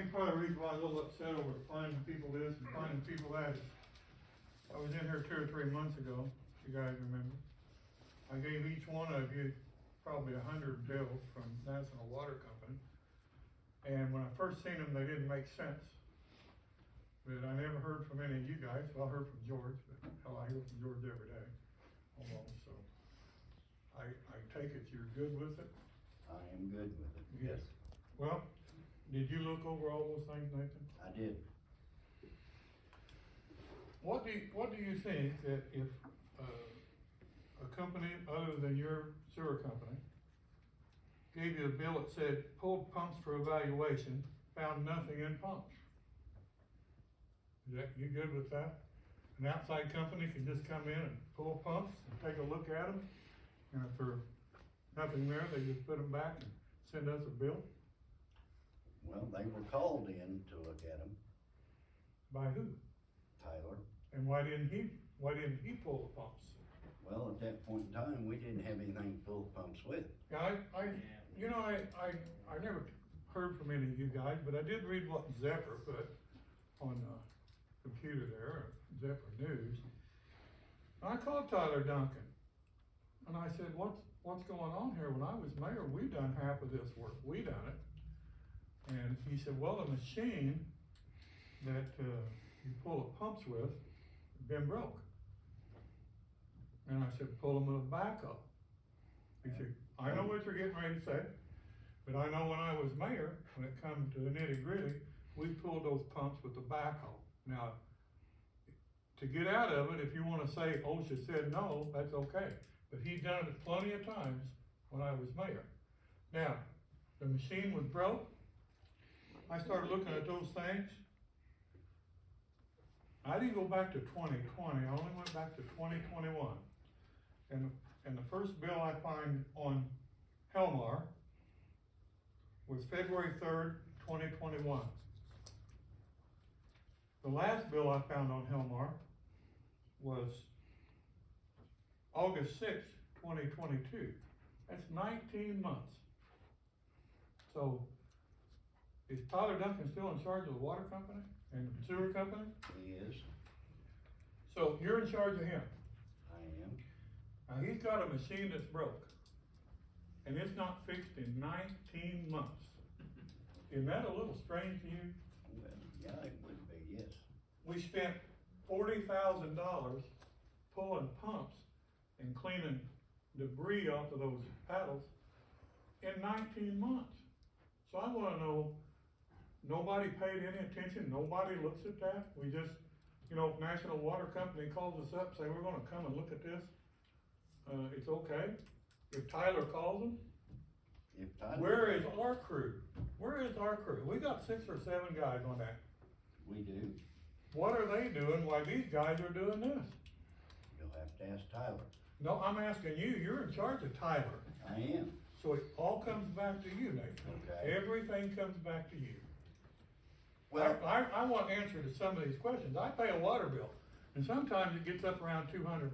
think part of the reason why I was a little upset over finding people this and finding people that is, I was in here 2 or 3 months ago, if you guys remember. I gave each one of you probably 100 bills from National Water Company. And when I first seen them, they didn't make sense. But I never heard from any of you guys. Well, I heard from George, but hell, I hear from George every day, almost, so. I take it you're good with it? I am good with it, Yes. Well, did you look over all those things, Nathan? I did. What do you think that if, a company other than your sewer company gave you a bill that said, pulled pumps for evaluation, found nothing in pumps? Is that, you good with that? An outside company can just come in and pull pumps and take a look at them, and if there's nothing there, they just put them back and send us a bill? Well, they were called in to look at them, By who? Tyler. And why didn't he pull the pumps? Well, at that point in time, we didn't have anything to pull the pumps with. Yeah, I never heard from any of you guys, but I did read what Zephyr put on the computer there, Zephyr News. And I called Tyler Duncan, and I said, what's going on here? When I was mayor, we done half of this work, we done it. And he said, well, the machine that you pull the pumps with been broke. And I said, pull them with a backhoe. He said, I know what you're getting ready to say, but I know when I was mayor, when it come to the nitty gritty, we pulled those pumps with the backhoe. Now, to get out of it, if you wanna say OSHA said no, that's okay. But he done it plenty of times when I was mayor. Now, the machine was broke. I started looking at those things. I didn't go back to 2020, I only went back to 2021. And the first bill I find on Helmar was February 3rd, 2021. The last bill I found on Helmar was August 6th, 2022. That's 19 months. So, is Tyler Duncan still in charge of the water company and the sewer company? He is. So you're in charge of him. I am. Now he's got a machine that's broke, and it's not fixed in 19 months. Isn't that a little strange to you? Well, yeah, it would be, yes. We spent $40,000 pulling pumps and cleaning debris off of those paddles in 19 months. So I wanna know, nobody paid any attention, nobody looks at that? We just, if National Water Company calls us up, say, we're gonna come and look at this, it's okay. If Tyler calls them, If Tyler. where is our crew? Where is our crew? We got 6 or 7 guys on that. We do. What are they doing while these guys are doing this? You'll have to ask Tyler. No, I'm asking you, you're in charge of Tyler. I am. So it all comes back to you, Nathan. Okay. Everything comes back to you. Well, I want answer to some of these questions. I pay a water bill, and sometimes it gets up around $200.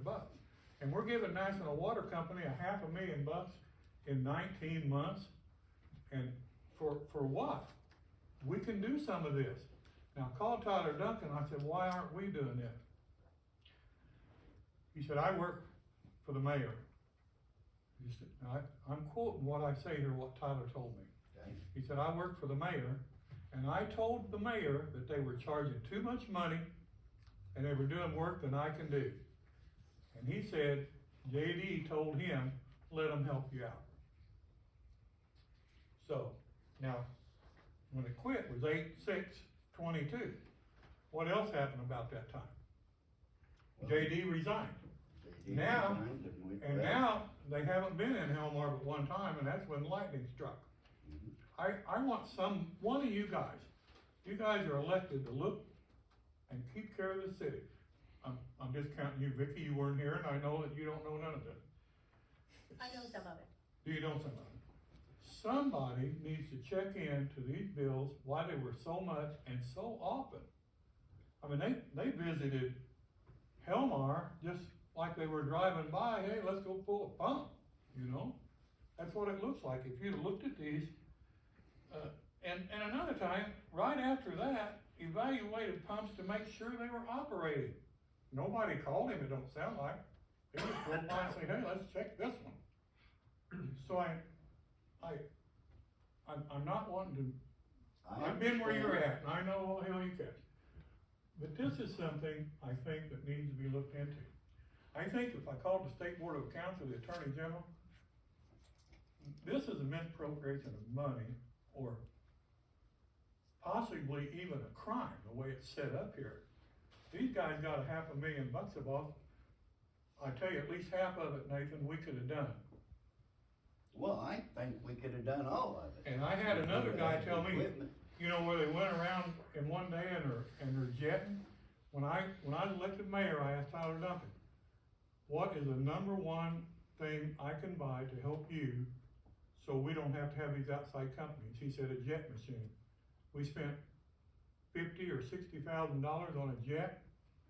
And we're giving National Water Company $500,000 in 19 months. And for what? We can do some of this. Now call Tyler Duncan, I said, why aren't we doing this? He said, I work for the mayor. He said, I'm quoting what I say here, what Tyler told me. okay. He said, I work for the mayor, and I told the mayor that they were charging too much money, and they were doing work that I can do. And he said, JD told him, let them help you out. So, now, when it quit was 8/6/22. What else happened about that time? Well, JD resigned. JD Now- resigned And now, they haven't been in Helmar but one time, and that's when lightning struck. Mhm. I want one of you guys are elected to look and keep care of the city. I'm just counting you, Vicki, you weren't here, and I know that you don't know none of this. I know some of it. Do you know somebody? Somebody needs to check into these bills, why they were so much and so often. I mean, they visited Helmar just like they were driving by, hey, let's go pull a pump, That's what it looks like. If you'd looked at these, and another time, right after that, evaluated pumps to make sure they were operating. Nobody called him, it don't sound like. They just drove by and say, hey, let's check this one. So I'm not wanting to, I've been where you're at, and I know all the hell you catch. But this is something I think that needs to be looked into. I think if I called the State Board of Accounts or the Attorney General, this is a misappropriation of money, or possibly even a crime, the way it's set up here. These guys got $500,000 of off. I tell you, at least half of it, Nathan, we could have done. Well, I think we could have done all of it. And I had another guy tell me, Equipment. you know, where they went around in one day and they're jetting. When I was elected mayor, I asked Tyler Duncan, what is the number one thing I can buy to help you so we don't have to have these outside companies? He said, a jet machine. We spent $50,000 or $60,000 on a jet,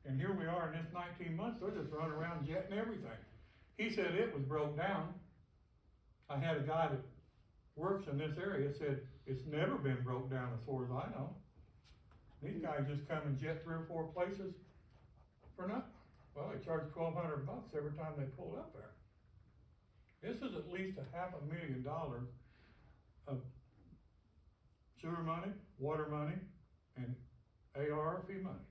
and here we are in this 19 months, they're just running around jetting everything. He said it was broke down. I had a guy that works in this area said, it's never been broke down as far as I know. These guys just come and jet 3 or 4 places for nothing. Well, they charge $1,200 every time they pull up there. This is at least $500,000 of sewer money, water money, and ARP money.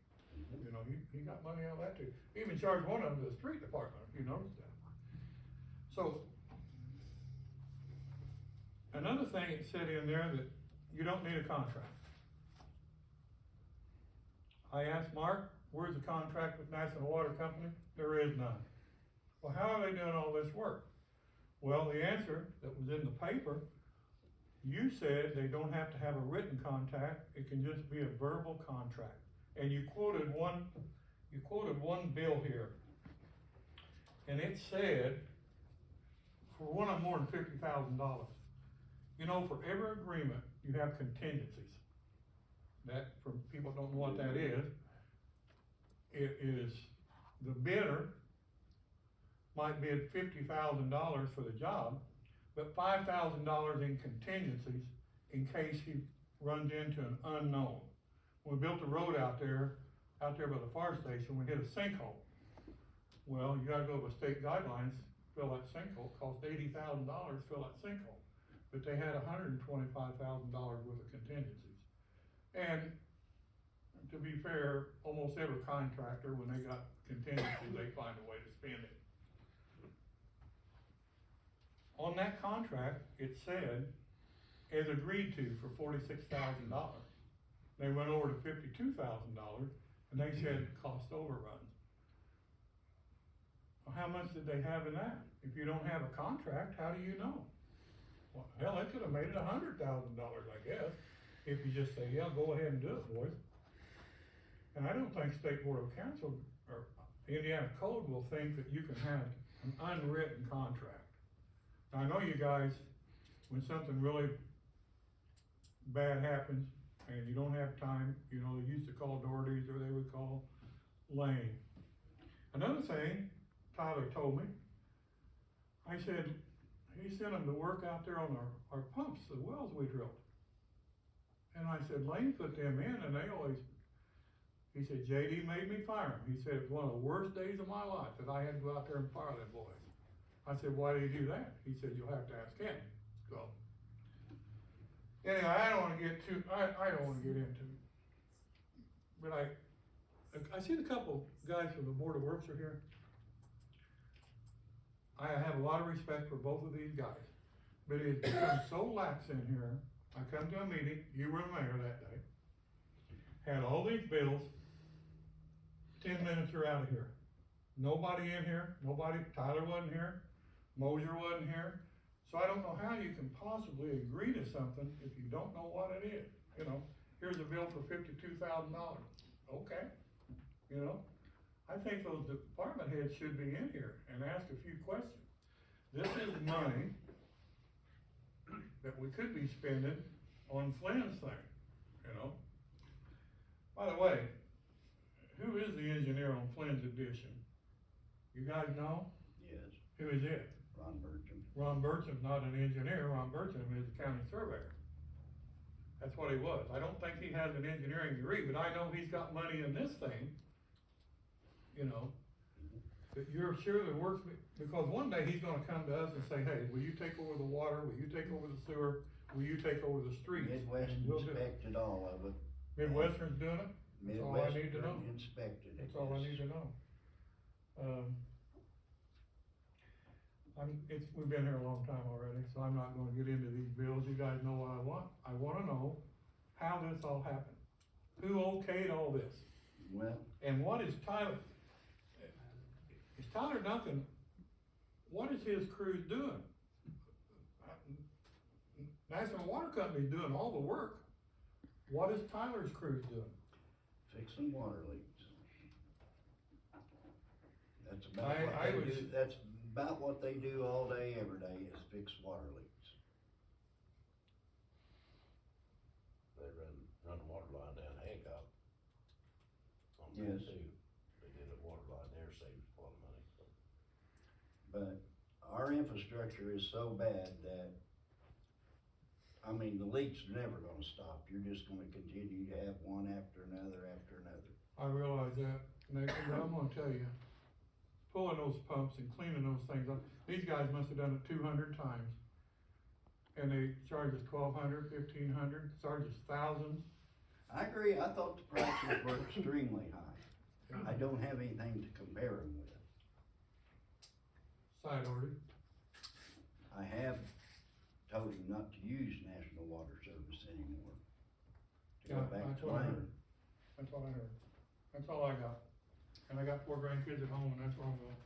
You know, he got money out of that too. He even charged one of them to the street department, if you noticed that. So, another thing it said in there that you don't need a contract. I asked Mark, where's the contract with National Water Company? There is none. Well, how are they doing all this work? Well, the answer that was in the paper, you said they don't have to have a written contract, it can just be a verbal contract. And you quoted one bill here. And it said, for one of more than $50,000. You know, for every agreement, you have contingencies. That, for people who don't know what that is, it is the bidder might bid $50,000 for the job, but $5,000 in contingencies in case he runs into an unknown. When we built the road out there by the fire station, we hit a sinkhole. Well, you gotta go by state guidelines, fill that sinkhole, cost $80,000 to fill that sinkhole. But they had $125,000 worth of contingencies. And to be fair, almost every contractor, when they got contingencies, they find a way to spend it. On that contract, it said, as agreed to for $46,000. They went over to $52,000, and they said cost overruns. Well, how much did they have in that? If you don't have a contract, how do you know? Well, hell, they could have made it $100,000, I guess, if you just say, yeah, go ahead and do it, boys. And I don't think State Board of Council or Indiana Code will think that you can have an unwritten contract. Now, I know you guys, when something really bad happens and you don't have time, you know, they used to call Doherty's or they would call Lane. Another thing Tyler told me, I said, he sent them to work out there on our pumps, the wells we drilled. And I said, Lane put them in and they always, he said, JD made me fire him. He said, it was one of the worst days of my life that I had to go out there and fire them boys. I said, why did he do that? He said, you'll have to ask him. So, anyway, I don't wanna get into it. But I see the couple guys from the Board of Works are here. I have a lot of respect for both of these guys, but it's become so lax in here. I come to a meeting, you were the mayor that day, had all these bills, 10 minutes are out of here. Nobody in here, Tyler wasn't here, Mosier wasn't here, so I don't know how you can possibly agree to something if you don't know what it is. You know, here's a bill for $52,000, okay, you know. I think those department heads should be in here and ask a few questions. This is money that we could be spending on Flynn's thing, you know. By the way, who is the engineer on Flynn's addition? You guys know? Yes. Who is it? Ron Burcham. Ron Burcham's not an engineer, Ron Burcham is a county surveyor. That's what he was. I don't think he has an engineering degree, but I know he's got money in this thing, you know. But you're sure that works, because one day he's gonna come to us and say, hey, will you take over the water, will you take over the sewer, will you take over the streets? Midwest And we'll do it. inspected all of it. Midwestern's doing it? That's all I need to know. Midwestern inspected it. That's all I yes. need to know. We've been here a long time already, so I'm not gonna get into these bills, you guys know what I want. I wanna know how this all happened. Who okayed all this? Well, And what is Tyler? Is Tyler Duncan, what is his crew doing? National Water Company's doing all the work. What is Tyler's crew doing? fixing water leaks. That's about I what they was- do, that's about what they do all day, every day, is fix water leaks. They run a water line down Hancock. On Yes. that too. They did a water line there, saves a lot of money, so. But our infrastructure is so bad that, I mean, the leaks are never gonna stop. You're just gonna continue to have one after another after another. I realize that, Nathan, but I'm gonna tell you, pulling those pumps and cleaning those things up, these guys must have done it 200 times. And they charge us 1,200, 1,500, charge us thousands. I agree, I thought the prices were extremely high. I don't have anything to compare them with. Side order. I have told him not to use National Water Service anymore. To go Yeah, back that's to what I mine. heard. That's all I heard. That's all I got. And I got 4 grandkids at home, and that's where I'm going.